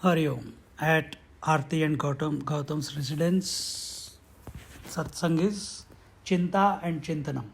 Hari Om. At Aarti and Gautam's residence, satsang is Chinta and Chintanam.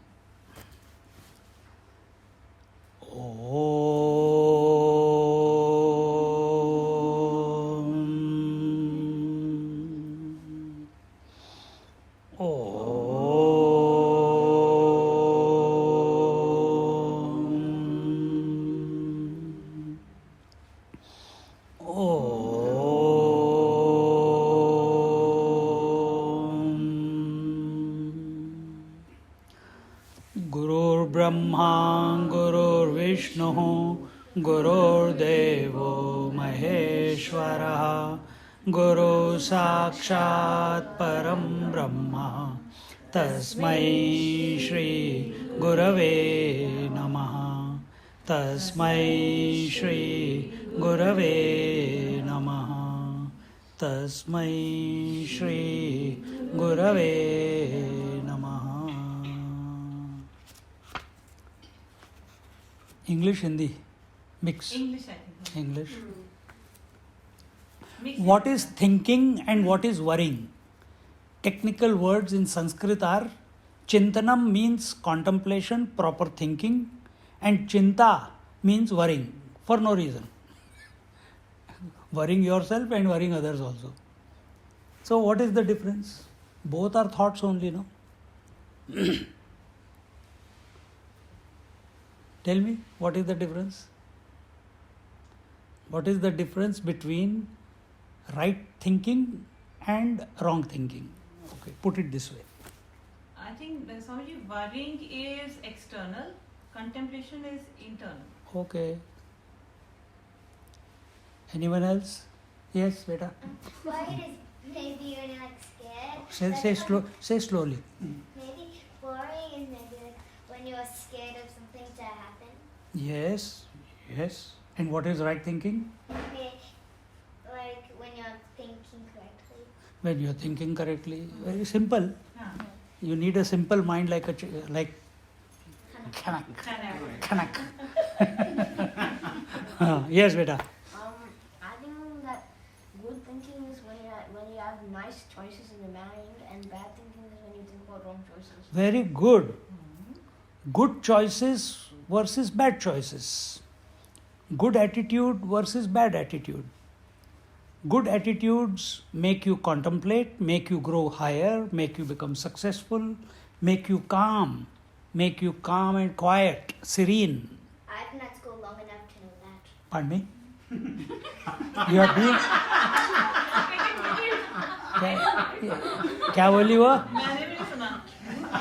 Gurur Brahma, Gurur Vishnu, Gurur Devo Maheshwara, Guru Sakshat Param Brahma, Tasmai Shri Gurave Namaha, Tasmai Shri Gurave Namaha, Tasmai Shri Gurave Namaha. English, Hindi, mix. English, I think. English. Mix What is thinking and what is worrying? Technical words in Sanskrit are Chintanam means contemplation, proper thinking, and Chinta means worrying for no reason. Worrying yourself and worrying others also. So, what is the difference? Both are thoughts only, no? Tell me, what is the difference? What is the difference between right thinking and wrong thinking? Okay, put it this way. I think Swamiji, worrying is external, contemplation is internal. Okay. Anyone else? Yes, beta. Worried is maybe when you're like scared. Say slowly. Maybe worrying is maybe like when you're scared of something to happen. Yes. And what is right thinking? Maybe like when you're thinking correctly. When you are thinking correctly. Very simple. Yeah. You need a simple mind like Kanak. Yes, beta. I think that good thinking is when you have nice choices in your mind, and bad thinking is when you think about wrong choices. Very good. Good choices versus bad choices. Good attitude versus bad attitude. Good attitudes make you contemplate, make you grow higher, make you become successful, make you calm and quiet, serene. I've been at school long enough to know that. Pardon me? You are being... क्या बोली वो? मैंने भी नहीं सुना. I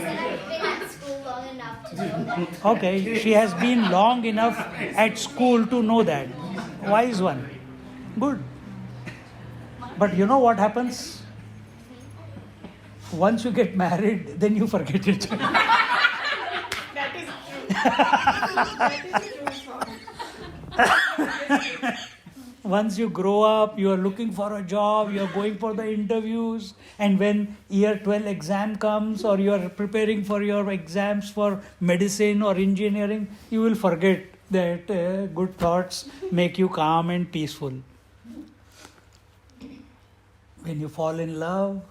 said I've been at school long enough to know that. Okay, she has been long enough at school to know that. Wise one. Good. But you know what happens? Once you get married, then you forget it. That is true. Once you grow up, you are looking for a job, you are going for the interviews, and when year 12 exam comes or you are preparing for your exams for medicine or engineering, you will forget that good thoughts make you calm and peaceful. When you fall in love,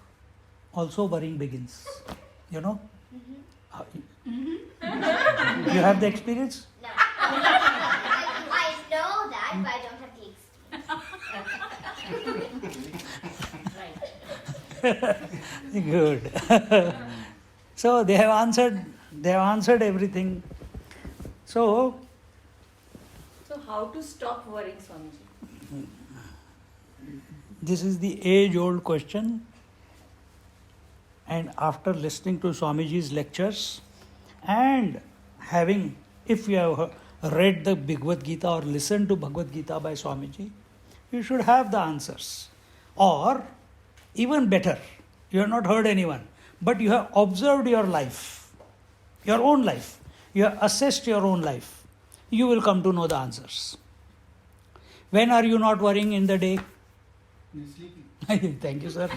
also worrying begins. You know? You have the experience? No. I know that, but I don't have the experience. Good. So they have answered everything. So how to stop worrying, Swamiji? this is the age-old question. And after listening to Swamiji's lectures and having, if you have read the Bhagavad Gita or listened to Bhagavad Gita by Swamiji, you should have the answers. Or even better, you have not heard anyone, but you have observed your life, your own life. You have assessed your own life. You will come to know the answers. When are you not worrying in the day? Sleeping. Thank you, sir.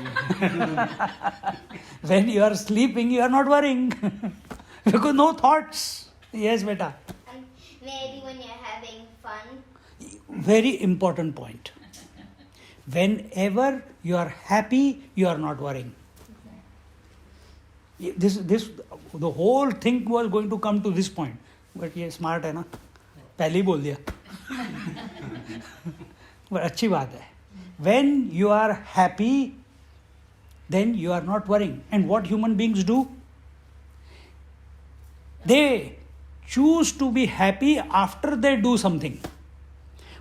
When you are sleeping, you are not worrying. Because no thoughts. Yes, beta. And maybe when you're having fun. Very important point. Whenever you are happy, you are not worrying. The whole thing was going to come to this point. But ये smart है ना, पहले ही बोल दिया. But अच्छी बात है. When you are happy, then you are not worrying. And what human beings do? They choose to be happy after they do something.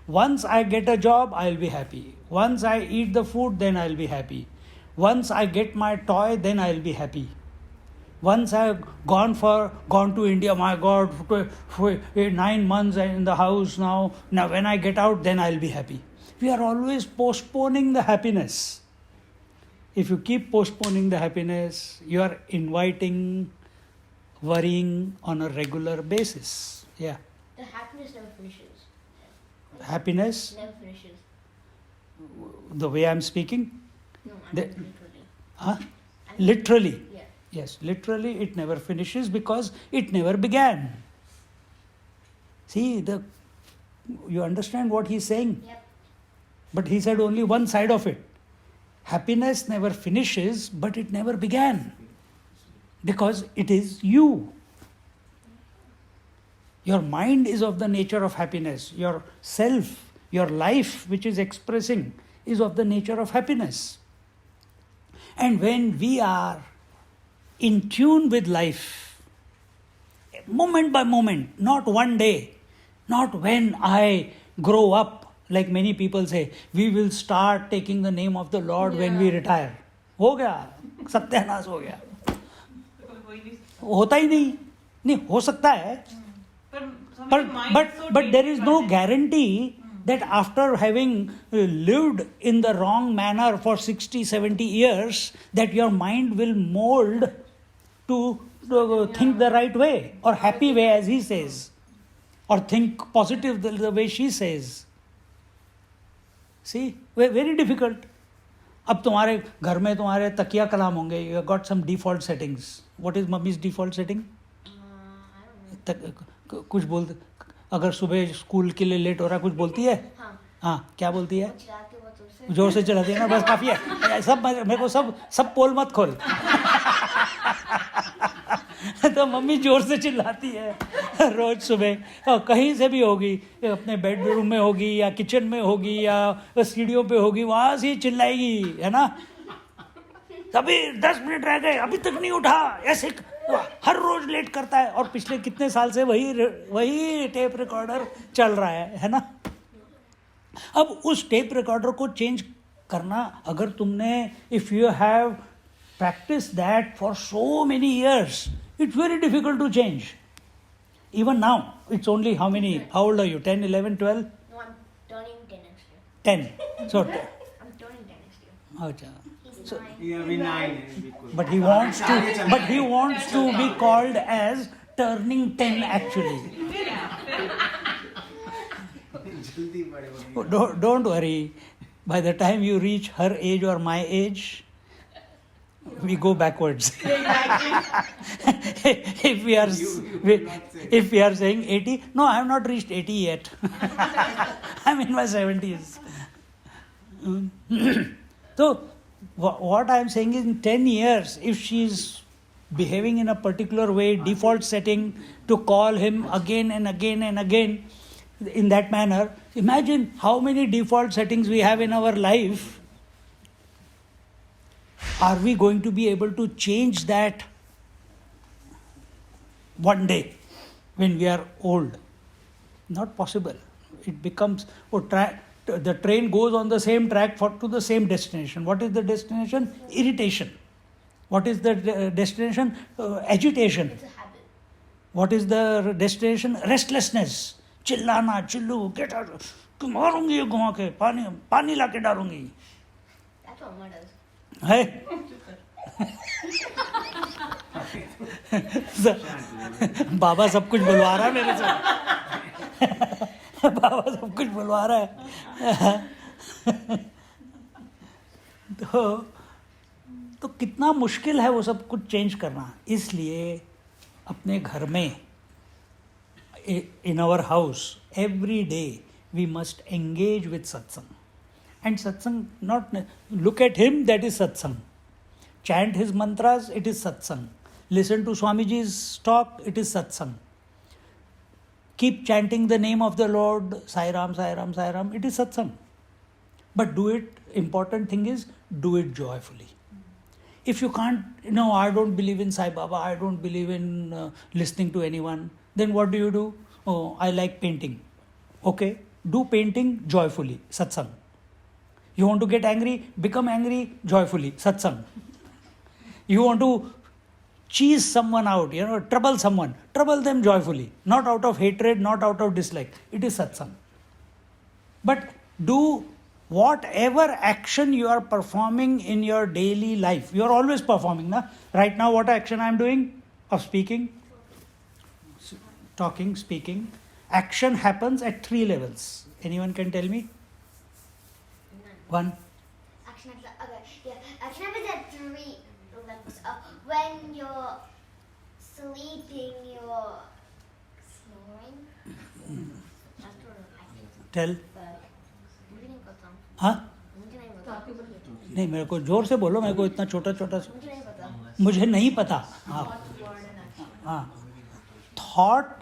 Once I get a job, I'll be happy. Once I eat the food, then I'll be happy. Once I get my toy, then I'll be happy. Once I've gone to India, my God, for 9 months in the house now. Now when I get out, then I'll be happy. We are always postponing the happiness. If you keep postponing the happiness, you are inviting worrying on a regular basis. Yeah. The happiness never finishes. Happiness, Never finishes. the way I'm speaking, No, The- literally. huh? I mean, Literally. Yeah. Yes, literally it never finishes because it never began. See, you understand what he's saying? Yep. But he said only one side of it. Happiness never finishes, but it never began. Because it is you. Your mind is of the nature of happiness. Your self, your life, which is expressing, is of the nature of happiness. And when we are in tune with life, moment by moment, not one day, not when I grow up, like many people say, we will start taking the name of the Lord when we retire. हो गया, सत्यानाश हो गया. वही नहीं. होता ही नहीं हो सकता है. But there is no guarantee that after having lived in the wrong manner for 60, 70 years, that your mind will mold to think the right way or happy way, as he says, or think positive the way she says. See, very difficult. अब तुम्हारे घर में तुम्हारे तकिया कलाम होंगे. You have got some default settings. What is mummy's default setting? I don't know. कुछ बोलते, अगर सुबह स्कूल के लिए लेट हो रहा है, कुछ बोलती है? हाँ, क्या बोलती है? चिल्लाती बहुत जोर से. जोर से चलाती है ना, बस काफी है. सब मेरे को सब पोल मत खोल. तो मम्मी जोर से चिल्लाती है रोज सुबह, और कहीं से भी होगी, अपने बेडरूम में होगी या किचन में होगी या सीढ़ियों पे होगी, वहां से चिल्लाएगी, है ना. अभी 10 मिनट रह गए, अभी तक नहीं उठा, ऐसे हर रोज लेट करता है. और पिछले कितने साल से वही टेप रिकॉर्डर चल रहा है ना. अब उस टेप रिकॉर्डर को चेंज करना, अगर तुमने, if you have practice that for so many years, it's very difficult to change. Even now, it's only how old are you? 10, 11, 12? No, I'm turning 10 next year. 10. So, I'm turning 10 next year. अच्छा. He's So, 9. Yeah, we 9. Because but he wants to be called as turning 10 actually. जल्दी बड़े होंगे. Don't worry. By the time you reach her age or my age, we go backwards. if we are saying 80, no, I have not reached 80 yet. I'm in my 70s. So what I am saying is, in 10 years, if she is behaving in a particular way, default setting to call him again and again and again in that manner, imagine how many default settings we have in our life. Are we going to be able to change that one day when we are old? Not possible. It becomes, the train goes on the same track to the same destination. What is the destination? Irritation. What is the destination? Agitation. It's a habit. What is the destination? Restlessness. चिल्लाना, चिल्लू, get out, मारूंगी ये घुमा के, पानी ला के डालूंगी. That's what Amma does. है. बाबा सब कुछ बुलवा रहा है मेरे से. बाबा सब कुछ बुलवा रहा है. तो कितना मुश्किल है वो सब कुछ चेंज करना. इसलिए अपने घर में, in our house, every day we must engage with satsang. And satsang, not look at him, that is satsang. Chant his mantras, it is satsang. Listen to Swamiji's talk, it is satsang. Keep chanting the name of the Lord, Sai Ram, Sai Ram, Sai Ram, it is satsang. But do it, important thing is, do it joyfully. If you can't, no, I don't believe in Sai Baba, I don't believe in listening to anyone, then what do? Oh, I like painting. Okay, do painting joyfully, satsang. You want to get angry, become angry joyfully, satsang. You want to cheese someone out, trouble someone, trouble them joyfully, not out of hatred, not out of dislike. It is satsang. But do whatever action you are performing in your daily life. You are always performing. Na? Right now, what action I am doing? Of speaking, talking, speaking. Action happens at 3 levels. Anyone can tell me? One. Action happens at 3 levels. When you're sleeping, you're snoring. Tell. हाँ नहीं मेरे को जोर से बोलो, मेरे को इतना छोटा छोटा मुझे नहीं पता. हाँ thought,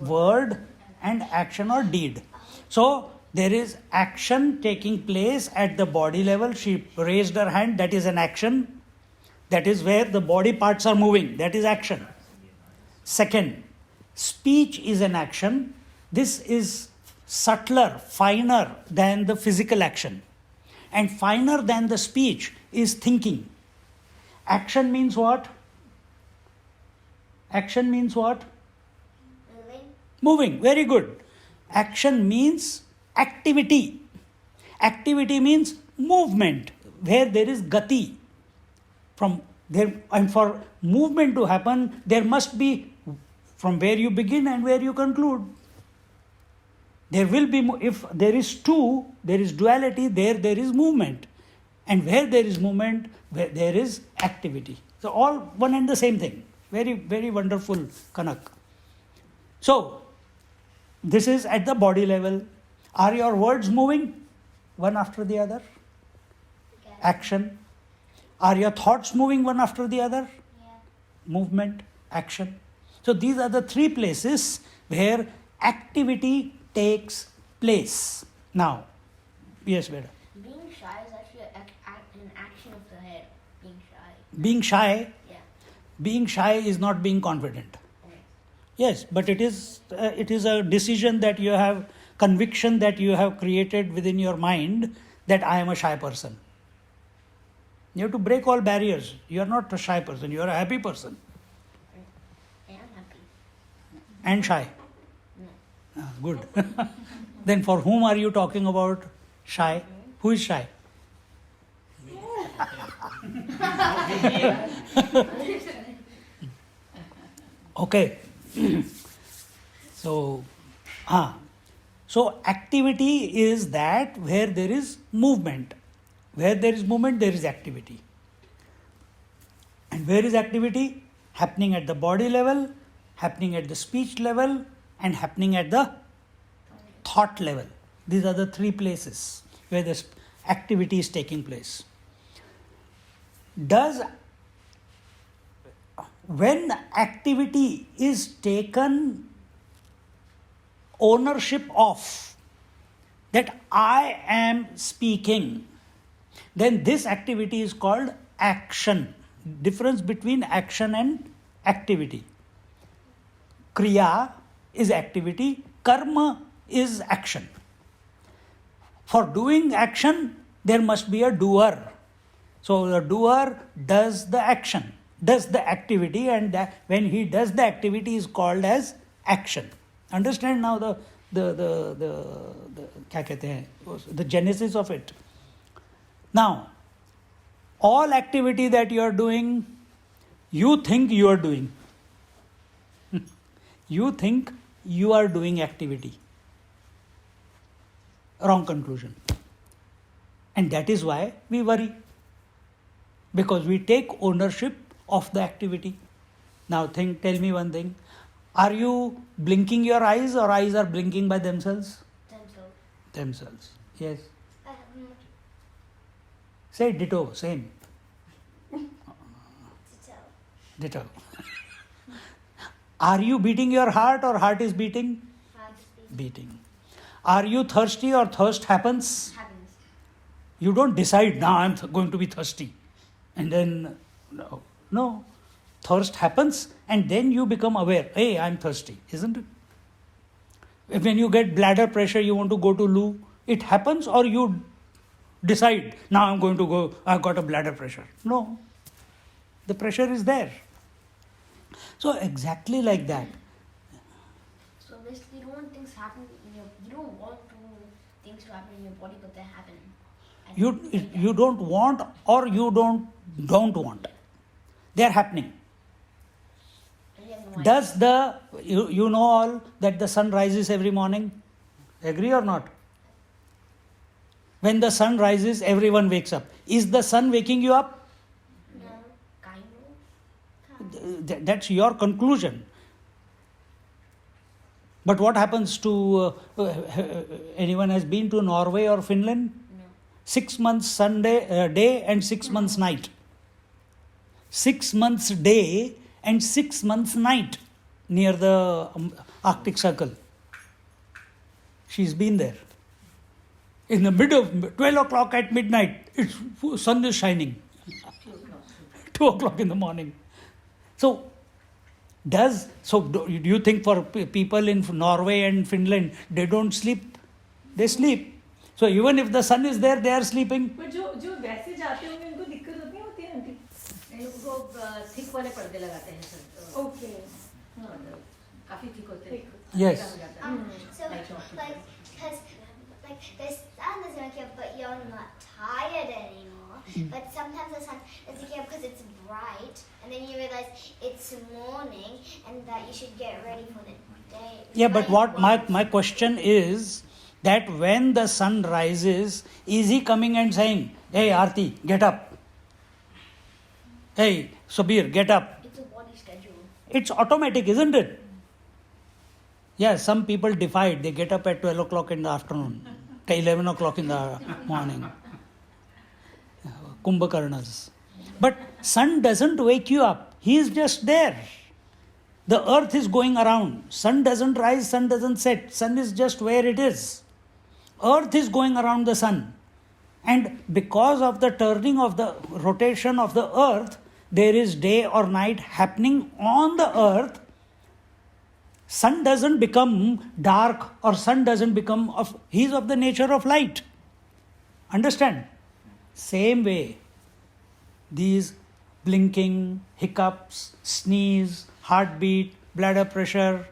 word and action or deed. So there is action taking place at the body level. She raised her hand, that is an action. That is where the body parts are moving, that is action. Second, speech is an action. This is subtler, finer than the physical action. And finer than the speech is thinking. Action means what? Action means what? Moving. Very good. Action means activity. Activity means movement, where there is gati. From there, and for movement to happen, there must be from where you begin and where you conclude. There will be, if there is two, there is duality, there is movement. And where there is movement, there is activity. So all one and the same thing. Very, very wonderful Kanak. So, this is at the body level. Are your words moving one after the other? Okay. Action. Are your thoughts moving one after the other? Yeah. Movement, action. So these are the 3 places where activity takes place. Now, yes, Veda. Being shy is actually an action of the head. Being shy. Being shy. Yeah. Being shy is not being confident. Yes, but it is a decision that you have, conviction that you have created within your mind that I am a shy person. You have to break all barriers. You are not a shy person, you are a happy person. I am happy. And shy. No. Good. Then for whom are you talking about shy? Who is shy? Okay. So activity is that where there is movement. Where there is movement, there is activity. And where is activity? Happening at the body level, happening at the speech level, and happening at the thought level. These are the 3 places where this activity is taking place. When activity is taken ownership of, that I am speaking, then this activity is called action. Difference between action and activity. Kriya is activity, karma is action. For doing action, there must be a doer. So the doer does the action, does the activity, and when he does the activity is called as action. Understand now the क्या कहते हैं, the genesis of it. Now, all activity that you are doing, you think you are doing. You think you are doing activity. Wrong conclusion. And that is why we worry. Because we take ownership of the activity. Now tell me one thing. Are you blinking your eyes or eyes are blinking by themselves? Themselves. Themselves. Yes. Say ditto, same. So, Ditto. Are you beating your heart or heart is beating? heart's Beating. Are you thirsty or thirst happens? Happens. You don't decide, now I'm going to be thirsty. And then, no. Thirst happens and then you become aware, hey, I'm thirsty, isn't it? When you get bladder pressure, you want to go to loo, it happens or you decide, now I'm going to go, I've got a bladder pressure. No. The pressure is there. So exactly like that. So basically, you don't want things happen in your. You don't want things to happen in your body, but they happen. And You don't want or you don't want. They are happening. and you have no idea. Does you know all that the sun rises every morning? Agree or not? When the sun rises, everyone wakes up. Is the sun waking you up? No, kind of. That's your conclusion. But what happens to anyone has been to Norway or Finland? No. 6 months day and 6 months night. 6 months day and 6 months night near the Arctic Circle. She's been there. In the middle of 12 o'clock at midnight, sun is shining. 2 o'clock in the morning. So, do you think for people in Norway and Finland, they don't sleep? They sleep. So even if the sun is there, they are sleeping. पर जो वैसे जाते होंगे उनको दिक्कत नहीं होती है आंटी? इन लोगों को थिक वाले पर्दे लगाते हैं सर ओके काफी थिक होते हैं Yes. so, because the sun doesn't wake you up, but you're not tired anymore. But sometimes the sun doesn't wake you up because it's bright, and then you realize it's morning and that you should get ready for the day. Yeah, but what my question is that when the sun rises, is he coming and saying, hey Aarti, get up. Hey Sabir, get up. It's a body schedule. It's automatic, isn't it? Yeah, some people defy it. They get up at 12 o'clock in the afternoon, 11 o'clock in the morning. Kumbhakarnas. But sun doesn't wake you up. He is just there. The earth is going around. Sun doesn't rise, sun doesn't set. Sun is just where it is. Earth is going around the sun. And because of the turning of the rotation of the earth, there is day or night happening on the earth. Sun doesn't become dark or sun doesn't become he is of the nature of light. Understand? Same way, these blinking, hiccups, sneeze, heartbeat, bladder pressure,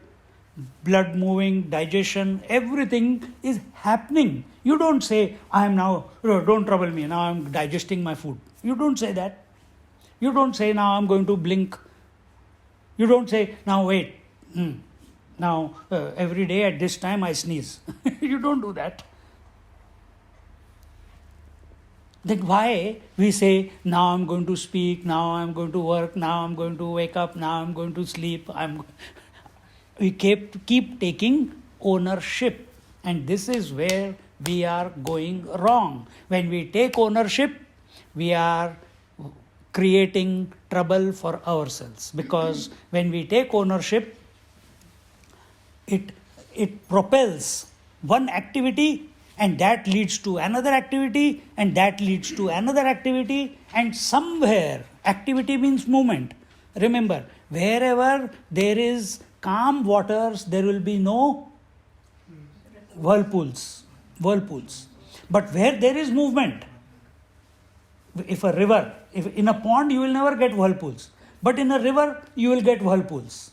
blood moving, digestion, everything is happening. You don't say, I am now, don't trouble me, now I am digesting my food. You don't say that. You don't say, now I am going to blink. You don't say, now wait, now every day at this time I sneeze. You don't do that. Then why we say, now I'm going to speak, now I'm going to work, now I'm going to wake up, now I'm going to sleep. We keep taking ownership. And this is where we are going wrong. When we take ownership, we are creating trouble for ourselves. Because when we take ownership, it propels one activity, and that leads to another activity, and that leads to another activity, and somewhere, activity means movement. Remember, wherever there is calm waters, there will be no whirlpools. But where there is movement, if in a pond you will never get whirlpools, but in a river you will get whirlpools.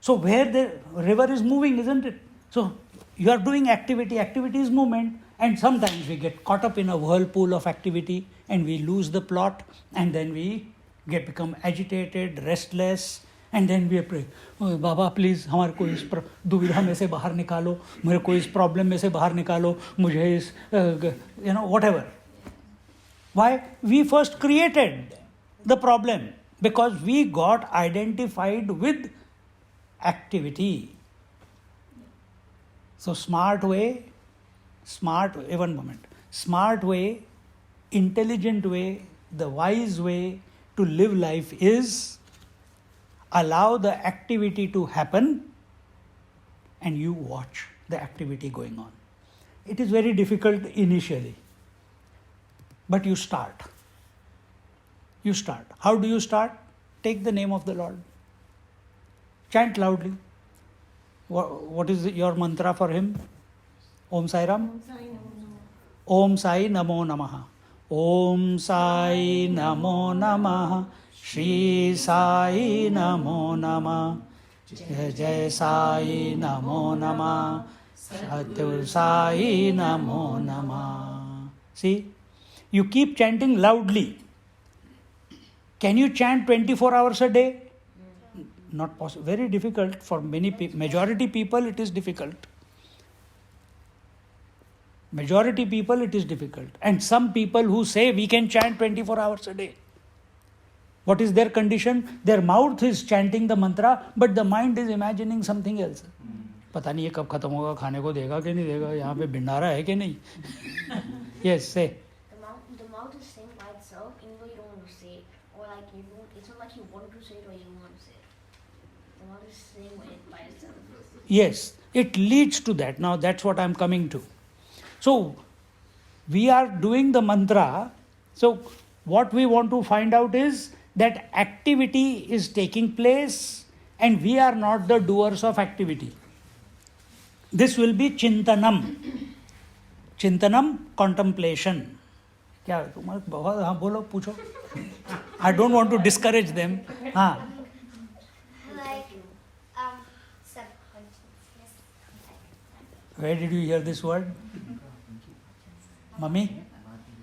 So where the river is moving, isn't it? So you are doing activity is movement, and sometimes we get caught up in a whirlpool of activity and we lose the plot, and then we become agitated, restless, and then we pray, oh, Baba, please, हमारे को इस दुविधा में से बाहर निकालो, मेरे को इस प्रॉब्लम में से बाहर निकालो, मुझे इस whatever. Why? We first created the problem because we got identified with activity. So one moment. smart way, intelligent way, the wise way to live life is allow the activity to happen and you watch the activity going on. It is very difficult initially, but you start. You start. How do you start? Take the name of the Lord. Chant loudly. What is your mantra for him? Om Sai Ram? Om Sai Namo Namaha. Om Sai Namo Namaha. Shri Sai Namo Namaha. Jai Jai Sai Namo Namaha. Satya Sai Namo Namaha. See, you keep chanting loudly. Can you chant 24 hours a day? Not possible. Very difficult for many people. Majority people, it is difficult. Majority people, it is difficult. And some people who say we can chant 24 hours a day. What is their condition? Their mouth is chanting the mantra, but the mind is imagining something else. पता नहीं ये कब खत्म होगा, खाने को देगा कि नहीं देगा, यहाँ पे भंडारा है कि नहीं? Yes, say. The mouth is saying by itself, even though you don't want to say it. Or like you don't, it's not like you want to say it or you want to say it. The mouth is saying it by itself. Yes, it leads to that. Now that's what I'm coming to. So, we are doing the mantra. So, what we want to find out is that activity is taking place and we are not the doers of activity. This will be Chintanam. Chintanam, contemplation. क्या तुम्हारे बहुत हाँ बोलो पूछो. I don't want to discourage them. हाँ. Like, subconsciousness. Where did you hear this word? Mummy?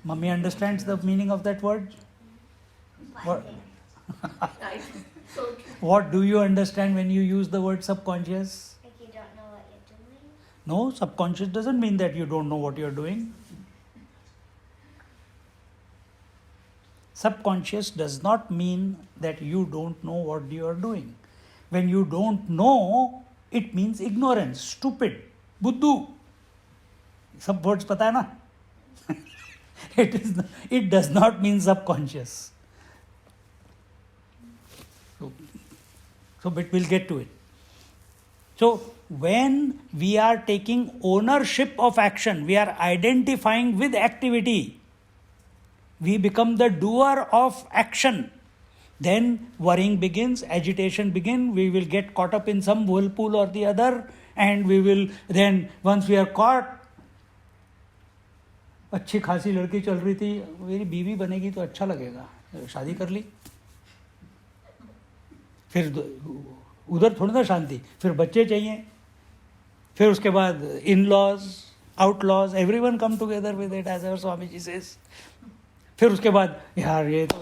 Mummy understands the meaning of that word? What? What do you understand when you use the word subconscious? Like you don't know what you're doing. No, subconscious doesn't mean that you don't know what you're doing. Subconscious does not mean that you don't know what you are doing. When you don't know, it means ignorance, stupid, buddhu. Sab words pata hai na? It does not mean subconscious. So we'll get to it. So when we are taking ownership of action, we are identifying with activity. We become the doer of action. Then worrying begins, agitation begins, we will get caught up in some whirlpool or the other, and we will then, once we are caught, अच्छी खासी लड़की चल रही थी, मेरी बीवी बनेगी तो अच्छा लगेगा, शादी कर ली, फिर उधर थोड़ी ना शांति, फिर बच्चे चाहिए, फिर उसके बाद in-laws, out-laws, everyone come together with it as our Swami ji says. फिर उसके बाद यार ये तो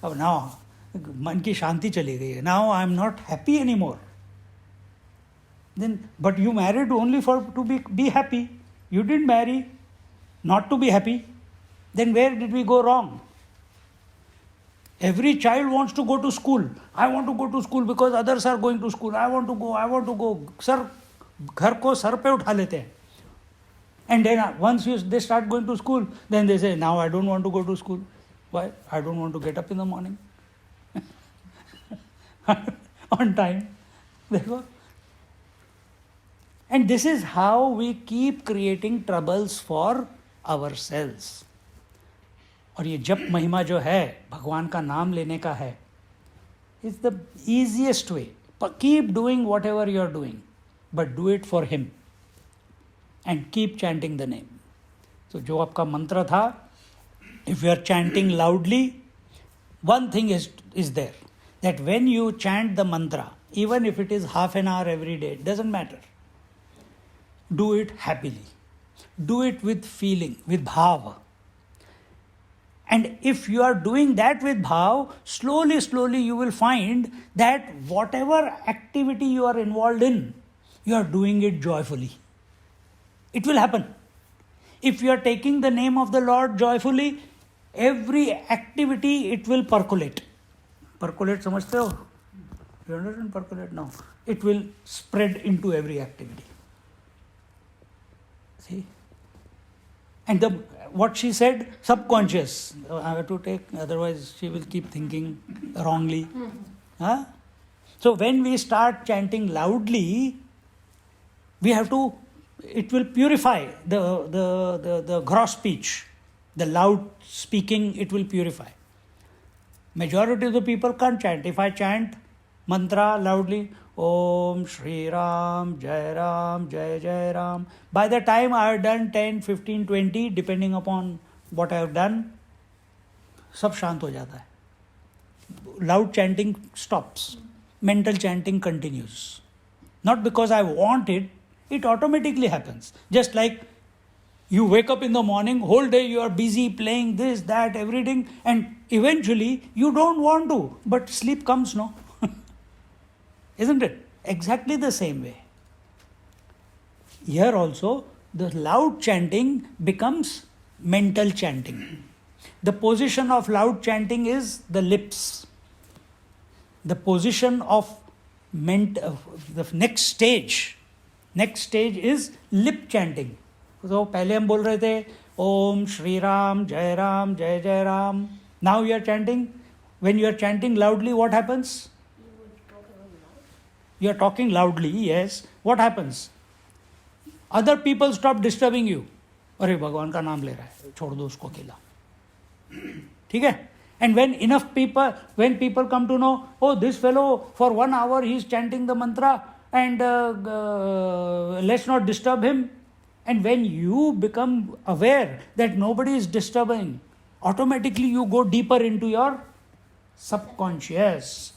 अब नाउ मन की शांति चली गई है, now I am not happy any more. Then but you married only for to be happy, you didn't marry not to be happy. Then where did we go wrong? Every child wants to go to school. I want to go to school because others are going to school. I want to go. Sir, घर को sir पे उठा लेते हैं. And then once they start going to school, then they say, now I don't want to go to school. Why? I don't want to get up in the morning. On time. देखो. And this is how we keep creating troubles for ourselves. और ये जप महिमा जो है भगवान का नाम लेने का है, it's the easiest way. Keep doing whatever you are doing, but do it for him and keep chanting the name. So जो आपका मंत्र था, if you are chanting loudly, one thing is there, that when you chant the mantra, even if it is half an hour every day, it doesn't matter. Do it happily. Do it with feeling, with bhav. And if you are doing that with bhav, slowly you will find that whatever activity you are involved in, you are doing it joyfully. It will happen. If you are taking the name of the Lord joyfully, every activity it will percolate. Percolate, समझते हो? You understand percolate now? It will spread into every activity. See? And what she said, subconscious. I have to take, otherwise she will keep thinking wrongly. Huh? So when we start chanting loudly, we have to, it will purify the gross speech. The loud speaking, it will purify. Majority of the people can't chant. If I chant mantra loudly, Om Shri Ram, Jai Jai Ram. By the time I have done 10, 15, 20, depending upon what I have done, सब शांत हो जाता है. Loud chanting stops. Mental chanting continues. Not because I want it, it automatically happens. Just like you wake up in the morning, whole day you are busy playing this, that, everything, and eventually you don't want to, but sleep comes, no? Isn't it? Exactly the same way. Here also, the loud chanting becomes mental chanting. The position of loud chanting is the lips. The position of the next stage is lip chanting. So पहले हम बोल रहे थे Om Shri Ram, Jai Jai Ram. Now you are chanting. When you are chanting loudly, what happens? You are talking loudly, yes. What happens? Other people stop disturbing you. अरे भगवान का नाम ले रहा है, छोड़ दो उसको अकेला. ठीक है? And when people come to know, oh, this fellow for 1 hour he is chanting the mantra and let's not disturb him. And when you become aware that nobody is disturbing, automatically you go deeper into your subconscious.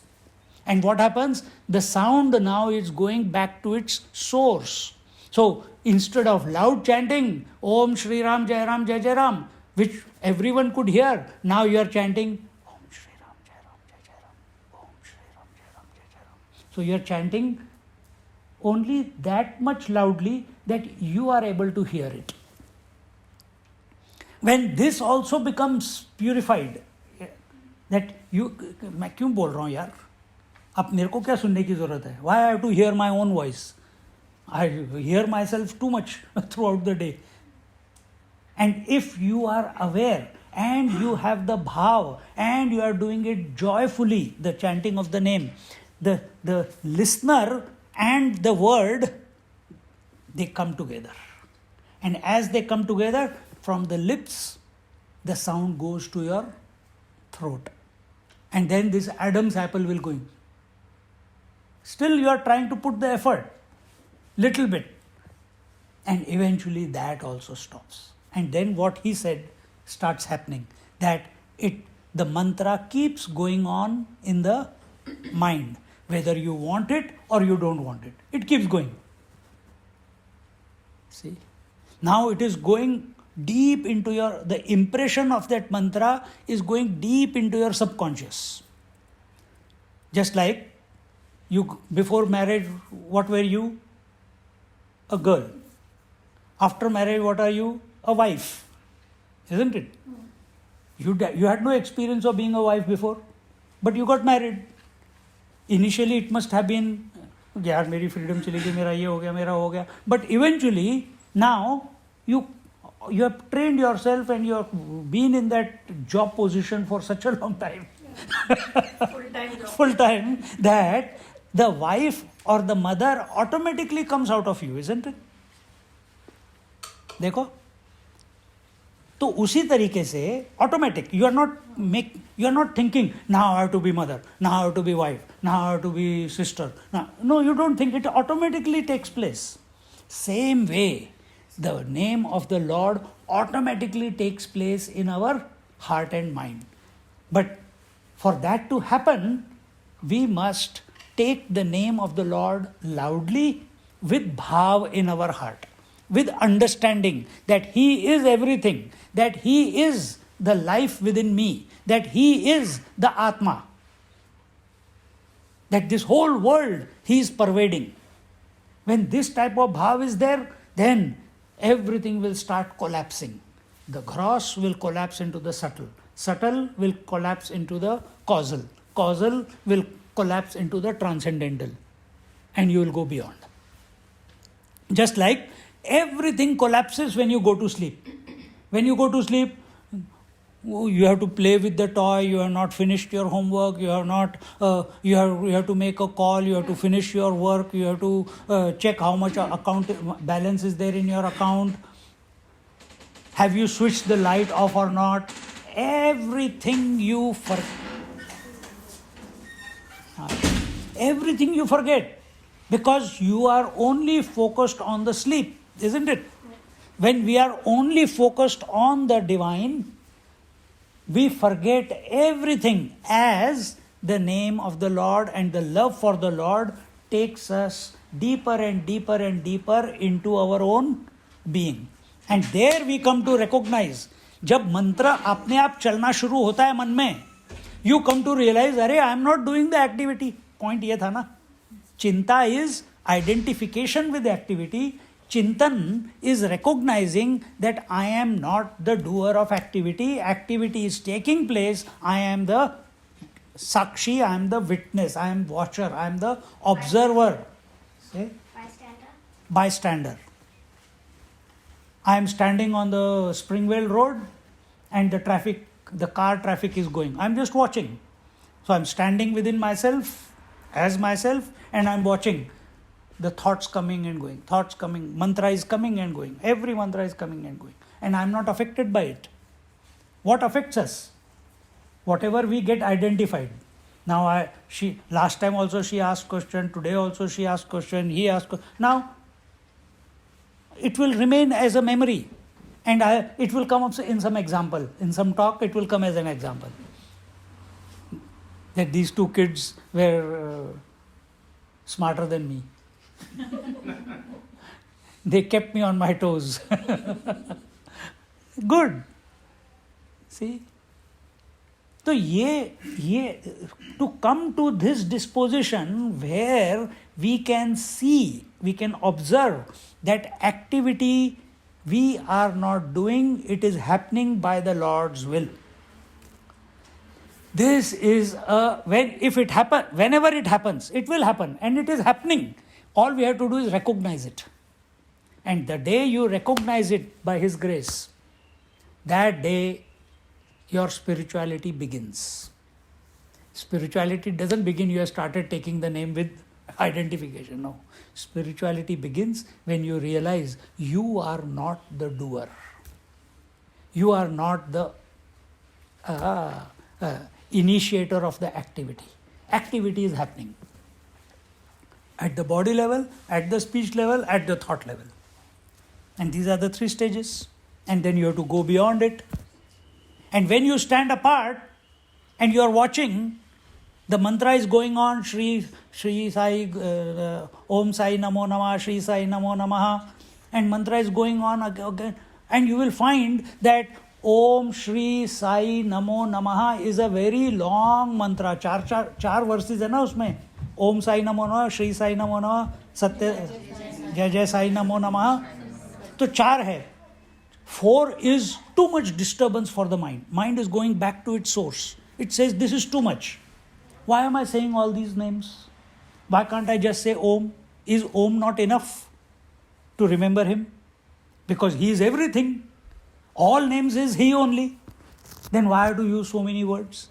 And what happens? The sound now is going back to its source. So instead of loud chanting, Om Shri Ram, Jai Ram, which everyone could hear, now you are chanting Om Shri Ram, Jai Ram, Om Shri Ram, Jai Ram, Jai Ram. So you are chanting only that much loudly that you are able to hear it. When this also becomes purified, that you, मैं क्यों बोल रहा हूँ यार? अब मेरे को क्या सुनने की जरूरत है? Why I have to hear my own voice? I hear myself too much throughout the day. And if you are aware and you have the bhav and you are doing it joyfully, the chanting of the name, the listener and the word, they come together. And as they come together, from the lips, the sound goes to your throat. And then this Adam's apple will go in. Still you are trying to put the effort, little bit. And eventually that also stops. And then what he said starts happening. That the mantra keeps going on in the mind. Whether you want it or you don't want it. It keeps going. See? Now it is going deep into the impression of that mantra is going deep into your subconscious. Just like you, before marriage, what were you? A girl. After marriage, what are you? A wife. Isn't it? You had no experience of being a wife before, but you got married. Initially it must have been, यार मेरी freedom चली गई, मेरा ये हो गया, मेरा हो गया. But eventually, now, you have trained yourself and you have been in that job position for such a long time. Full time, that the wife or the mother automatically comes out of you, isn't it? देखो, तो उसी तरीके से automatic, you are not thinking, now I have to be mother, now I have to be wife, now I have to be sister. No, you don't think, it automatically takes place. Same way, the name of the Lord automatically takes place in our heart and mind. But for that to happen, we must take the name of the Lord loudly with bhav in our heart, with understanding that He is everything, that He is the life within me, that He is the Atma, that this whole world He is pervading. When this type of bhav is there, then everything will start collapsing. The gross will collapse into the subtle. Subtle will collapse into the causal. Causal will collapse into the transcendental. And you will go beyond. Just like everything collapses when you go to sleep. When you go to sleep, you have to play with the toy, you have not finished your homework, you have not you have to make a call, you have to finish your work, you have to check how much account balance is there in your account. Have you switched the light off or not? Everything you forget because you are only focused on the sleep, isn't it? When we are only focused on the divine, we forget everything as the name of the Lord and the love for the Lord takes us deeper and deeper and deeper into our own being. And there we come to recognize, जब मंत्र अपने आप चलना शुरू होता है मन में, you come to realize, अरे I am not doing the activity. Point ये था ना. Chinta is identification with the activity. Chintan is recognizing that I am not the doer of activity. Activity is taking place. I am the sakshi, I am the witness, I am watcher, I am the observer. Say? Bystander. I am standing on the Springvale Road and the car traffic is going. I am just watching. So I am standing within myself, as myself, and I am watching. The thoughts coming and going, thoughts coming, mantra is coming and going, every mantra is coming and going, and I am not affected by it. What affects us? Whatever we get identified. Now last time also she asked question, today also she asked question, he asked question. Now it will remain as a memory, and it will come up in some example, in some talk it will come as an example. That these two kids were smarter than me. They kept me on my toes. Good. See? So to come to this disposition where we can see, we can observe that activity we are not doing, it is happening by the Lord's will. This is whenever it happens, it will happen, and it is happening. All we have to do is recognize it. And the day you recognize it by His grace, that day your spirituality begins. Spirituality doesn't begin, you have started taking the name with identification. No. Spirituality begins when you realize you are not the doer. You are not the initiator of the activity. Activity is happening. At the body level, at the speech level, at the thought level. And these are the 3 stages. And then you have to go beyond it. And when you stand apart and you are watching, the mantra is going on, Shri Sai, Om Sai Namo Namah, Shri Sai Namo Namaha, and mantra is going on again. And you will find that Om Shri Sai Namo Namaha is a very long mantra. चार verses है ना उसमें. Om Sai Namo Namaha, Shri Sai Namo Namaha, Satya Jai Jai Sai Namo Namaha. तो 4 है. 4 is too much disturbance for the mind. Mind is going back to its source. It says this is too much. Why am I saying all these names? Why can't I just say Om? Is Om not enough to remember Him? Because He is everything. All names is He only. Then why have to use so many words?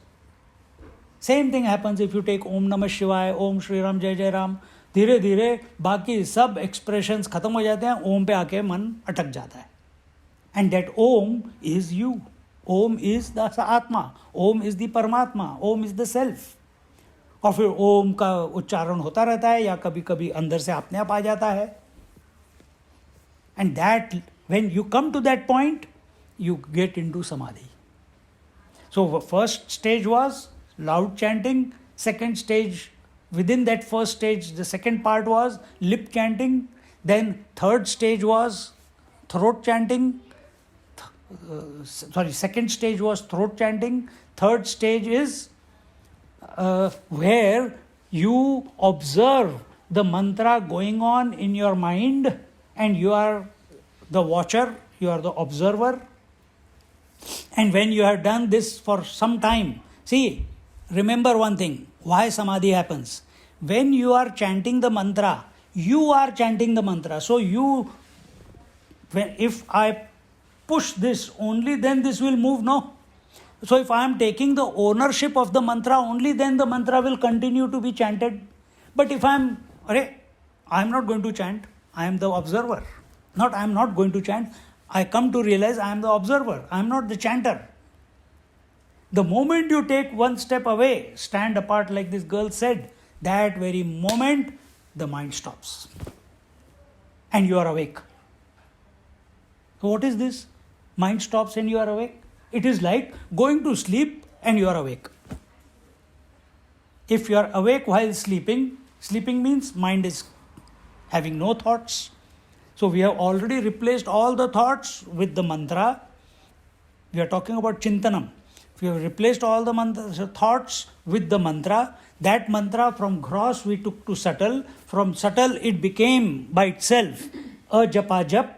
Same thing happens if you take Om Namah Shivaya, Om Shri Ram Jai Jai Ram. धीरे धीरे बाकी सब expressions खत्म हो जाते हैं, ओम पे आके मन अटक जाता है. And that Om is you. Om is the atma. Om is the paramatma. Om is the self. और फिर ओम का उच्चारण होता रहता है या कभी कभी अंदर से अपने आप आ जाता है. And that when you come to that point you get into samadhi. So first stage was loud chanting. Second stage, within that first stage, the second part was lip chanting. Then third stage was throat chanting. Second stage was throat chanting. Third stage is where you observe the mantra going on in your mind and you are the watcher, you are the observer. And when you have done this for some time, see, remember one thing, why samadhi happens. When you are chanting the mantra, you are chanting the mantra. So if I push this, only then this will move, no? So if I am taking the ownership of the mantra, only then the mantra will continue to be chanted. But if I am not going to chant, I am the observer. Not I am not going to chant, I come to realize I am the observer, I am not the chanter. The moment you take one step away, stand apart like this girl said, that very moment the mind stops. And you are awake. So what is this? Mind stops and you are awake. It is like going to sleep and you are awake. If you are awake while sleeping, sleeping means mind is having no thoughts. So we have already replaced all the thoughts with the mantra. We are talking about Chintanam. We have replaced all the thoughts with the mantra. That mantra from gross we took to subtle. From subtle it became by itself a japa jap,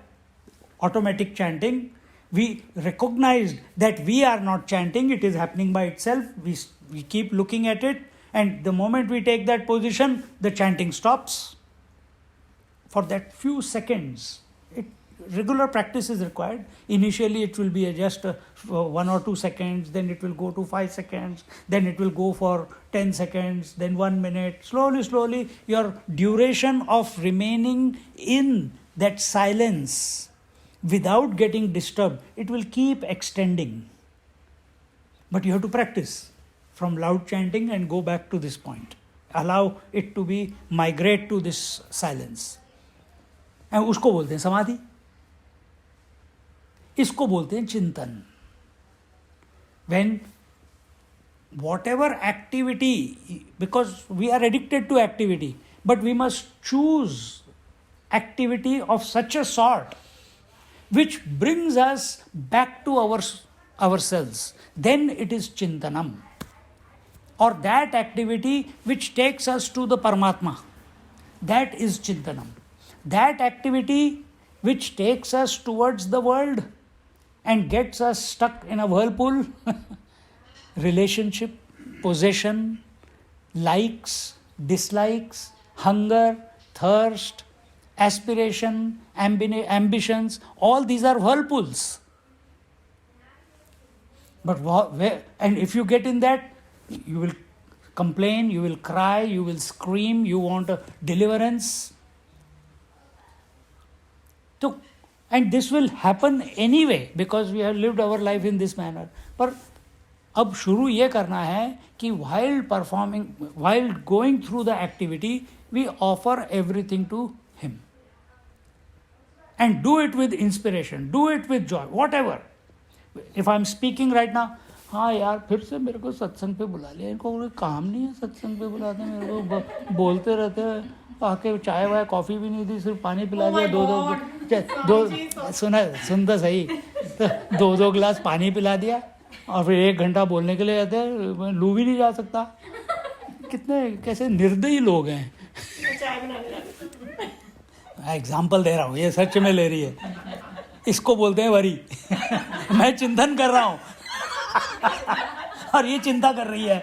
automatic chanting. We recognized that we are not chanting, it is happening by itself. We keep looking at it, and the moment we take that position, the chanting stops. For that few seconds, regular practice is required. Initially it will be just 1 or 2 seconds, then it will go to 5 seconds, then it will go for 10 seconds, then 1 minute. Slowly, your duration of remaining in that silence without getting disturbed, it will keep extending. But you have to practice from loud chanting and go back to this point. Allow it to be migrate to this silence. And उसको बोलते हैं समाधि, इसको बोलते हैं चिंतन. When whatever activity, because we are addicted to activity, but we must choose activity of such a sort which brings us back to ourselves, then it is Chintanam. Or that activity which takes us to the Paramatma, that is Chintanam. That activity which takes us towards the world and gets us stuck in a whirlpool, relationship, possession, likes, dislikes, hunger, thirst, aspiration, ambitions, all these are whirlpools. But and if you get in that, you will complain, you will cry, you will scream, you want a deliverance. So, and this will happen anyway because we have lived our life in this manner. पर अब शुरू ये करना है कि while going through the activity, we offer everything to Him. And do it with inspiration, do it with joy, whatever. If I'm speaking right now, हाँ यार फिर से मेरे को सत्संग पे बुला लिया, इनको कोई काम नहीं है, सत्संग पे बुलाते हैं मेरे को, बोलते रहते हैं, आके चाय वाय कॉफ़ी भी नहीं दी, सिर्फ पानी पिला दिया, दो सुन तो सही, तो 2 गिलास पानी पिला दिया और फिर 1 घंटा बोलने के लिए जाते हैं, लू भी नहीं जा सकता. कितने कैसे निर्दयी लोग हैं. एग्जाम्पल दे रहा हूँ, ये सच में ले रही है. इसको बोलते हैं वरी. मैं चिंतन कर रहा हूँ और ये चिंता कर रही है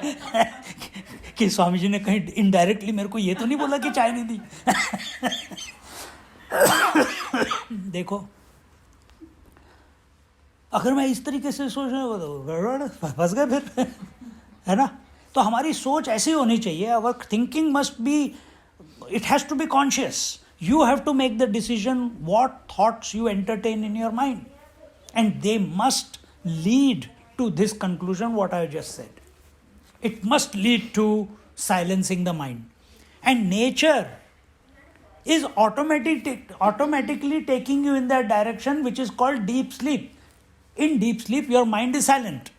कि स्वामी जी ने कहीं इनडायरेक्टली मेरे को ये तो नहीं बोला कि चाय नहीं दी. देखो, अगर मैं इस तरीके से सोच रहा हूँ तो फंस गए फिर, है ना. तो हमारी सोच ऐसी होनी चाहिए. Our thinking must be, it has to be conscious. You have to make the decision what thoughts you entertain in your mind. And they must lead to this conclusion what I just said. It must lead to silencing the mind. And nature is automatically taking you in that direction, which is called deep sleep. In deep sleep, your mind is silent.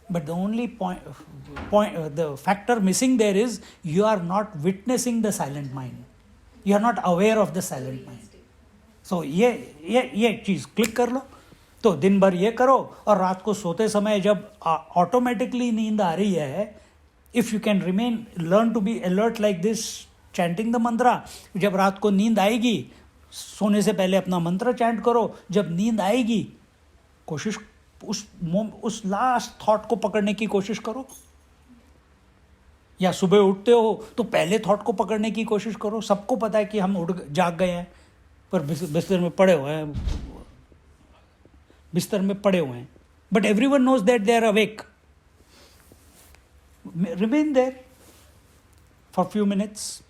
But the only the factor missing there is you are not witnessing the silent mind. You are not aware of the silent mind. So ये चीज़ click कर लो. तो दिन भर ये करो और रात को सोते समय जब ऑटोमेटिकली नींद आ रही है, if you can learn to be alert like this, chanting the mantra. जब रात को नींद आएगी, सोने से पहले अपना मंत्र चैंट करो. जब नींद आएगी, कोशिश उस लास्ट थॉट को पकड़ने की कोशिश करो. या सुबह उठते हो तो पहले थॉट को पकड़ने की कोशिश करो. सबको पता है कि हम जाग गए हैं, पर बिस्तर में पड़े हुए हैं, बिस्तर में पड़े हुए हैं, but everyone knows that they are awake. Remain there for few minutes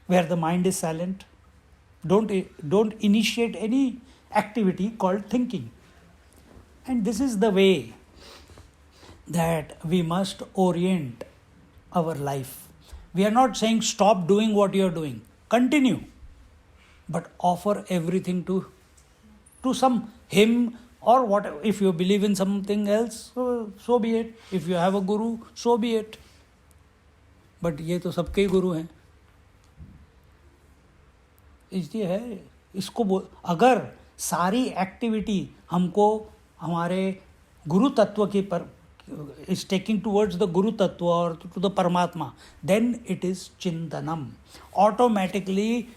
where the mind is silent. Don't initiate any activity called thinking. And this is the way that we must orient our life. We are not saying stop doing what you are doing. Continue. But offer everything to some him or whatever. If you believe in something else, so be it. If you have a guru, so be it. But ये तो सबके ही गुरु हैं. इसलिए है इसको अगर सारी activity हमको हमारे गुरु तत्व की पर is taking towards the Guru Tattva or to the Paramatma, then it is Chintanam. Automatically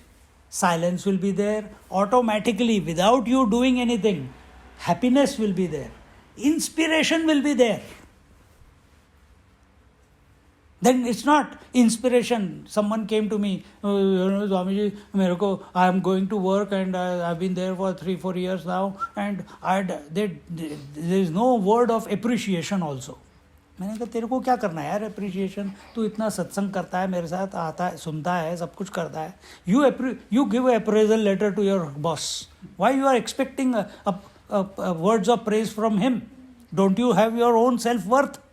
silence will be there. Automatically, without you doing anything, happiness will be there. Inspiration will be there. Then it's not inspiration. Someone came to me, Swamiji, I am going to work and I've been there for 3-4 years now, and there is no word of appreciation also. मैंने कहा तेरे को क्या करना है यार appreciation? तू इतना सत्संग करता है, मेरे साथ आता है, सुनता है, सब कुछ करता है. You give an appraisal letter to your boss. Why you are expecting words of praise from him? Don't you have your own self-worth?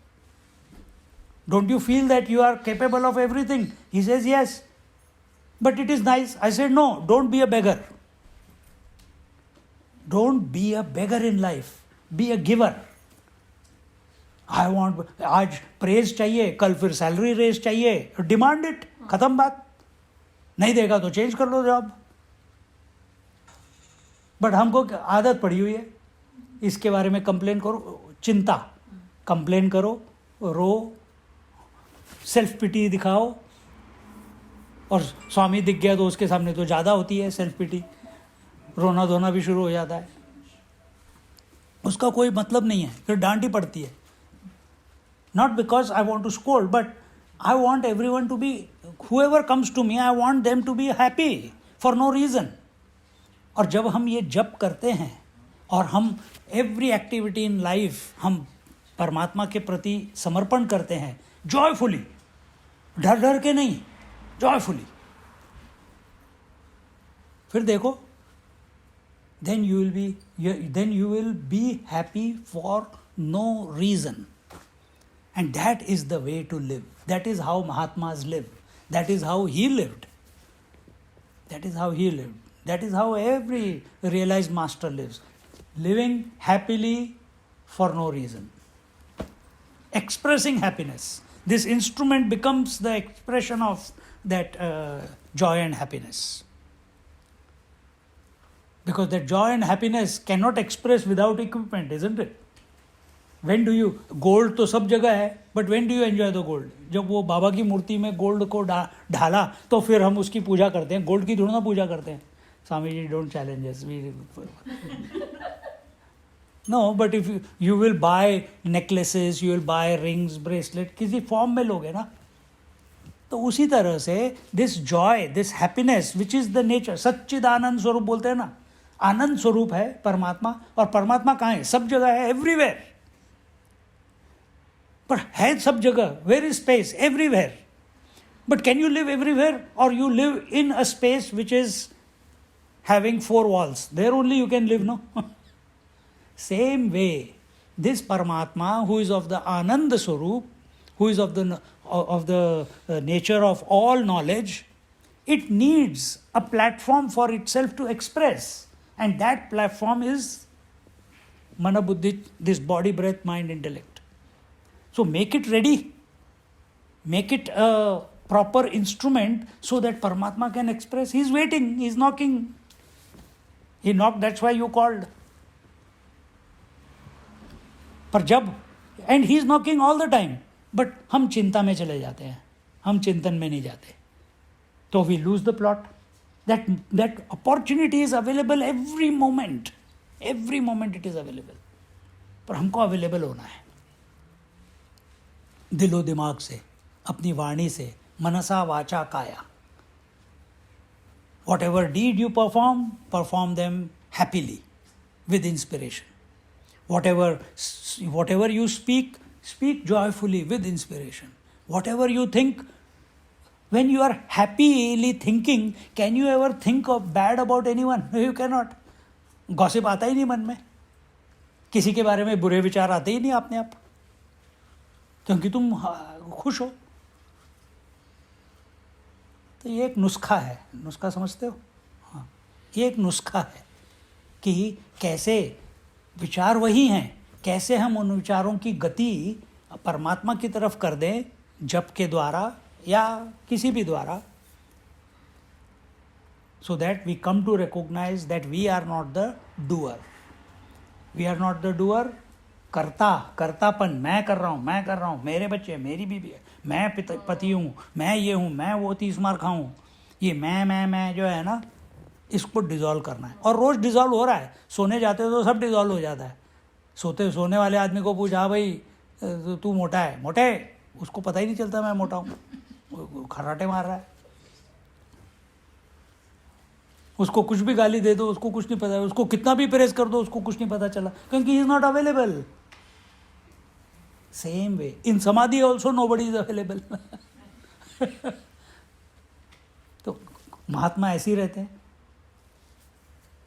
Don't you feel that you are capable of everything? He says, yes. But it is nice. I said, no, don't be a beggar. Don't be a beggar in life. Be a giver. I want, आज praise चाहिए, कल फिर salary raise चाहिए. Demand it. खत्म बात. नहीं देगा तो change कर लो job. But हमको आदत पड़ी हुई है. इसके बारे में complain करो. चिंता. Complain करो. रो. सेल्फ पिटी दिखाओ. और स्वामी दिख गया तो उसके सामने तो ज़्यादा होती है सेल्फ पिटी. रोना धोना भी शुरू हो जाता है. उसका कोई मतलब नहीं है. फिर डांट ही पड़ती है. Not because I want to scold, but I want everyone to be, whoever comes to me, I want them to be happy for no reason. और जब हम ये जप करते हैं और हम every activity in life हम परमात्मा के प्रति समर्पण करते हैं joyfully, डर डर के नहीं, joyfully, फिर देखो, then you will be happy for no reason. And that is the way to live. That is how Mahatmas live. That is how he lived. That is how he lived. That is how every realized master lives. Living happily for no reason. Expressing happiness. This instrument becomes the expression of that joy and happiness. Because that joy and happiness cannot express without equipment, isn't it? When do you, gold तो सब जगह है, but when do you enjoy the gold? जब वो बाबा की मूर्ति में gold को ढाला तो फिर हम उसकी पूजा करते हैं. गोल्ड की थोड़ी ना पूजा करते हैं. Swami ji don't challenge us. No, but if you will buy necklaces, you will buy rings, bracelet, किसी फॉर्म में लोगे ना. तो उसी तरह से this joy, this happiness, which is the nature, सच्चिदानंद स्वरूप बोलते हैं ना. आनंद स्वरूप है परमात्मा. और परमात्मा कहाँ है? सब जगह है, everywhere. पर है सब जगह. Where is space? Everywhere. But can you live everywhere? Or you live in a space which is having 4 walls? There only you can live, no? Same way, this Paramatma, who is of the Ananda Swarup, who is of the nature of all knowledge, it needs a platform for itself to express. And that platform is Mana Buddhi, this body, breath, mind, intellect. So make it ready. Make it a proper instrument so that Paramatma can express. He is waiting, he is knocking. He knocked, that's why you called. पर जब, and he is knocking all the time, but हम चिंता में चले जाते हैं, हम चिंतन में नहीं जाते, तो we lose the plot. That opportunity is available every moment it is available. पर हमको available होना है दिलो दिमाग से, अपनी वाणी से, मनसा वाचा काया. Whatever deed you perform them happily with inspiration. Whatever you speak, speak joyfully with inspiration. Whatever you think, when you are happily thinking, can you ever think of bad about anyone? No, you cannot. Gossip आता ही नहीं मन में, किसी के बारे में बुरे विचार आते ही नहीं अपने आप, क्योंकि तुम खुश हो. तो ये एक नुस्खा है. नुस्खा समझते हो? हाँ, ये एक नुस्खा है कि कैसे विचार वही हैं, कैसे हम उन विचारों की गति परमात्मा की तरफ कर दें, जप के द्वारा या किसी भी द्वारा, so that we come to recognize that we are not the doer. We are not the doer. कर्तापन, मैं कर रहा हूँ, मेरे बच्चे, मेरी बीवी है, मैं पति हूँ, मैं ये हूँ, मैं वो 30 मार खाऊँ, ये मैं जो है ना, इसको डिज़ोल्व करना है. और रोज़ डिज़ोल्व हो रहा है. सोने जाते हो तो सब डिज़ोल्व हो जाता है. सोने वाले आदमी को पूछा, हाँ भाई तू मोटा है, मोटे, उसको पता ही नहीं चलता मैं मोटा हूँ, खर्राटे मार रहा है. उसको कुछ भी गाली दे दो, उसको कुछ नहीं पता, उसको कितना भी प्रेस कर दो, उसको कुछ नहीं पता चला, क्योंकि he is not available. Same way in samadhi also nobody is available. तो महात्मा ऐसे ही रहते हैं,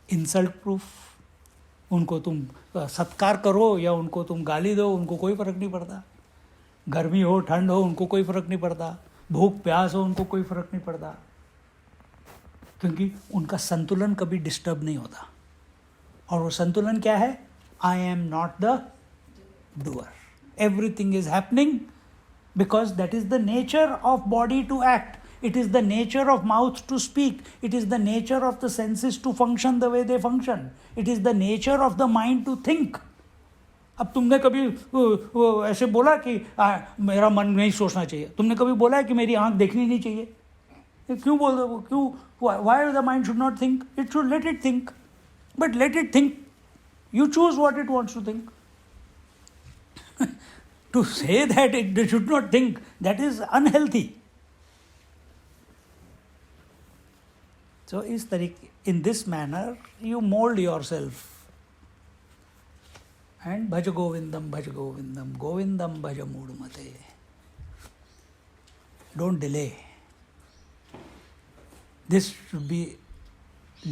इंसल्ट प्रूफ. उनको तुम सत्कार करो या उनको तुम गाली दो, उनको कोई फर्क नहीं पड़ता. गर्मी हो, ठंड हो, उनको कोई फर्क नहीं पड़ता. भूख प्यास हो, उनको कोई फर्क नहीं पड़ता, क्योंकि उनका संतुलन कभी डिस्टर्ब नहीं होता. और वो संतुलन क्या है? I am not the doer. Everything is happening because that is the nature of body to act. It is the nature of mouth to speak. It is the nature of the senses to function the way they function. It is the nature of the mind to think. अब तुमने कभी ऐसे बोला कि मेरा मन नहीं सोचना चाहिए? तुमने कभी बोला है कि मेरी आंख देखनी नहीं चाहिए? क्यों बोल रहे हो? क्यों? Why the mind should not think? It should let it think. But let it think. You choose what it wants to think. To say that it should not think, that is unhealthy. So in this manner, you mold yourself. And bhaj govindam, govindam bhaj mudmate. Don't delay. This should be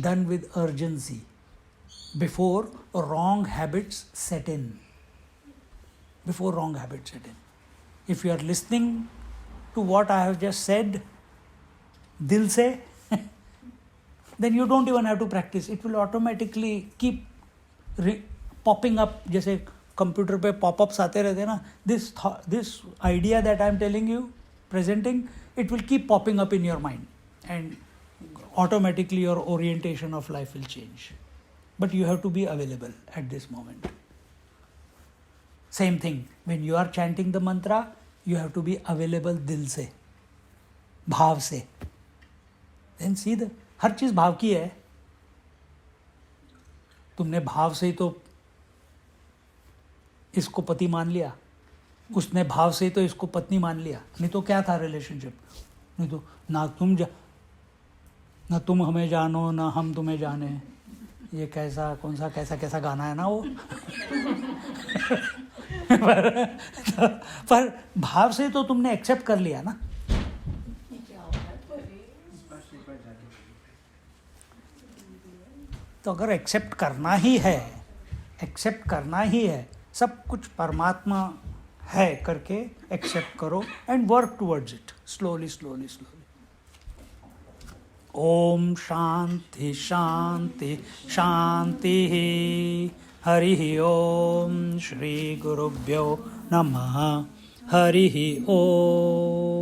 done with urgency before wrong habits set in. Before wrong habits set in. If you are listening to what I have just said, dil se, then you don't even have to practice. It will automatically keep popping up. जैसे computer पे popups आते रहते हैं ना, this idea that I am telling you, presenting, it will keep popping up in your mind, and automatically your orientation of life will change. But you have to be available at this moment. Same thing, when you are chanting the mantra, you have to be available dil se, bhav se. Then see हर चीज़ भाव की है. तुमने भाव से ही तो इसको पति मान लिया, उसने भाव से ही तो इसको पत्नी मान लिया. नहीं तो क्या था रिलेशनशिप? नहीं तो ना तुम हमें जानो ना हम तुम्हें जाने. ये कैसा गाना है ना वो. पर भाव से तो तुमने एक्सेप्ट कर लिया ना. तो अगर एक्सेप्ट करना ही है, सब कुछ परमात्मा है करके एक्सेप्ट करो and work towards it slowly. ओम शांति शांति शांति. हरि ओम. श्री गुरुभ्यो नमः. हरि ओम.